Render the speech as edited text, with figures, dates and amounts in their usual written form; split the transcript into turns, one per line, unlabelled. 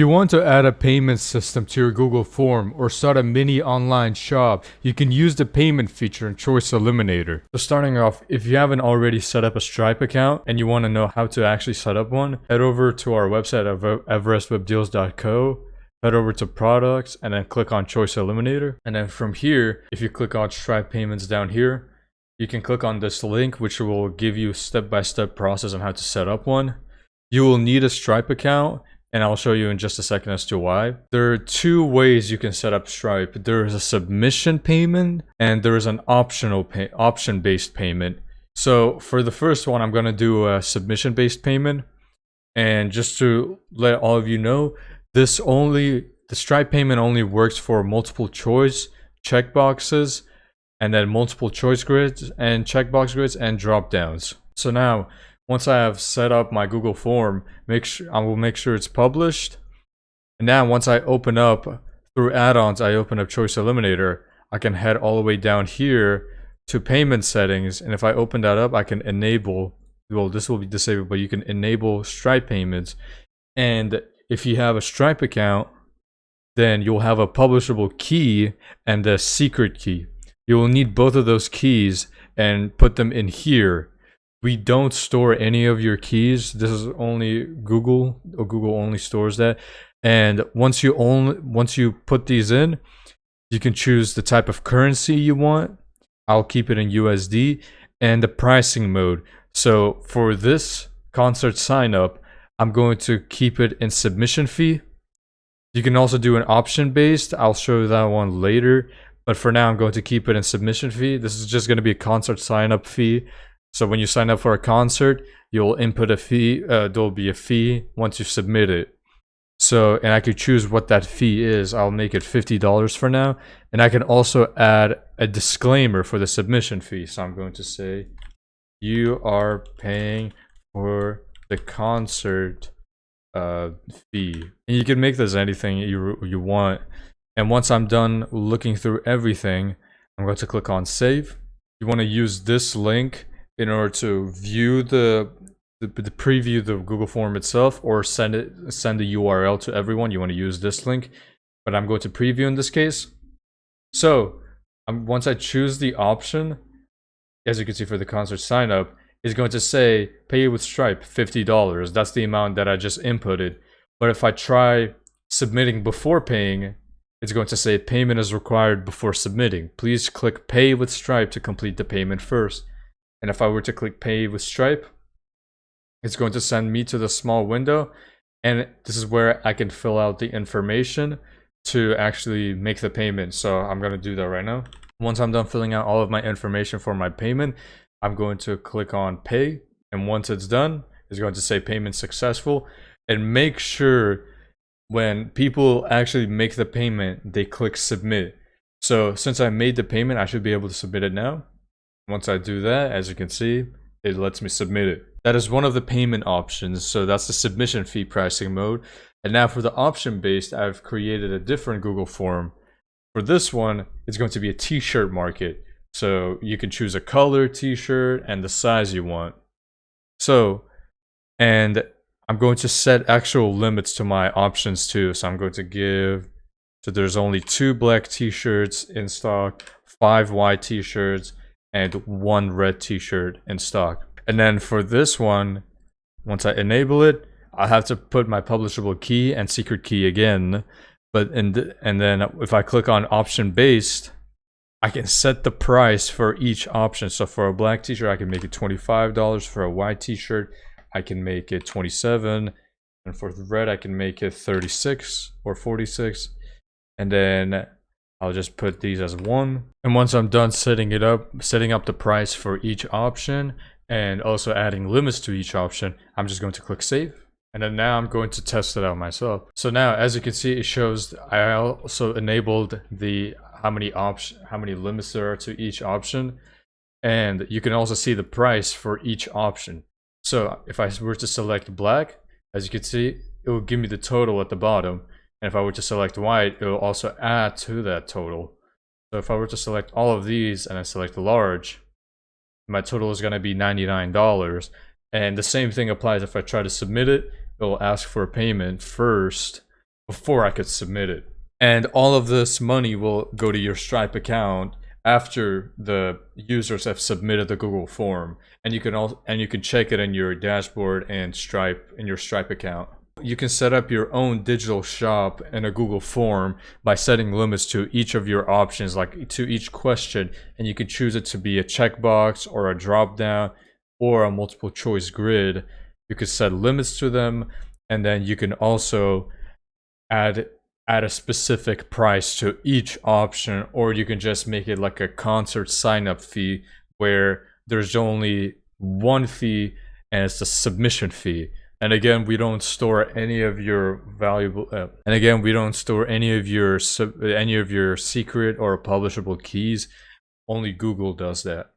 If you want to add a payment system to your Google form or start a mini online shop, you can use the payment feature in Choice Eliminator. So starting off, if you haven't already set up a Stripe account and you want to know how to actually set up one, head over to our website at everestwebdeals.co, head over to products and then click on Choice Eliminator. And then from here, if you click on Stripe payments down here, you can click on this link, which will give you step-by-step process on how to set up one. You will need a Stripe account, and I'll show you in just a second as to why. There are two ways you can set up Stripe. There is a submission payment and there is an option-based payment. So for the first one, I'm gonna do a submission-based payment. And just to let all of you know, the Stripe payment only works for multiple choice checkboxes, and then multiple choice grids and checkbox grids and drop downs. So now, once I have set up my Google form, I will make sure it's published. And now once I open up through add-ons, I open up Choice Eliminator, I can head all the way down here to payment settings. And if I open that up, I can enable, well, this will be disabled, but you can enable Stripe payments. And if you have a Stripe account, then you'll have a publishable key and a secret key. You will need both of those keys and put them in here. We don't store any of your keys. This is only Google, or Google only stores that. And once you put these in, you can choose the type of currency you want. I'll keep it in USD, and the pricing mode. So for this concert sign up, I'm going to keep it in submission fee. You can also do an option based. I'll show you that one later. But for now, I'm going to keep it in submission fee. This is just going to be a concert sign up fee. So when you sign up for a concert, you'll input a fee. There'll be a fee once you submit it. So, and I could choose what that fee is. I'll make it $50 for now. And I can also add a disclaimer for the submission fee. So I'm going to say, you are paying for the concert fee. And you can make this anything you want. And once I'm done looking through everything, I'm going to click on save. You want to use this link in order to view the preview the Google form itself, or send the URL to everyone. You want to use this link, but I'm going to preview in this case. So once I choose the option, as you can see for the concert sign up, it's going to say pay with Stripe $50. That's the amount that I just inputted. But if I try submitting before paying, it's going to say payment is required before submitting. Please click pay with Stripe to complete the payment first. And if I were to click pay with Stripe, it's going to send me to the small window. And this is where I can fill out the information to actually make the payment. So I'm going to do that right now. Once I'm done filling out all of my information for my payment, I'm going to click on pay. And once it's done, it's going to say payment successful. And make sure when people actually make the payment, they click submit. So since I made the payment, I should be able to submit it now. Once I do that, as you can see, it lets me submit it. That is one of the payment options. So that's the submission fee pricing mode. And now for the option based, I've created a different Google form. For this one, it's going to be a t-shirt market. So you can choose a color t-shirt and the size you want. So, and I'm going to set actual limits to my options too. So I'm going to give, so there's only 2 black t-shirts in stock, 5 white t-shirts, and 1 red t-shirt in stock. And then for this one, once I enable it, I have to put my publishable key and secret key again. But and then if I click on option based, I can set the price for each option. So for a black t-shirt, I can make it $25. For a white t-shirt, I can make it $27. And for the red, I can make it $36 or $46. And then I'll just put these as 1. And once I'm done setting up the price for each option and also adding limits to each option, I'm just going to click save. And then now I'm going to test it out myself. So now, as you can see, it shows I also enabled the how many limits there are to each option. And you can also see the price for each option. So if I were to select black, as you can see, it will give me the total at the bottom. And if I were to select white, it will also add to that total. So if I were to select all of these and I select large, my total is going to be $99. And the same thing applies if I try to submit it. It will ask for a payment first. before I could submit it. And all of this money will go to your Stripe account after the users have submitted the Google form, and you can check it in your dashboard and Stripe in your Stripe account. You can set up your own digital shop in a Google form by setting limits to each of your options, like to each question, and you can choose it to be a checkbox or a drop down or a multiple choice grid. You can set limits to them, and then you can also add a specific price to each option, or you can just make it like a concert sign up fee where there's only one fee and it's the submission fee. And again, we don't store any of your any of your secret or publishable keys. Only Google does that.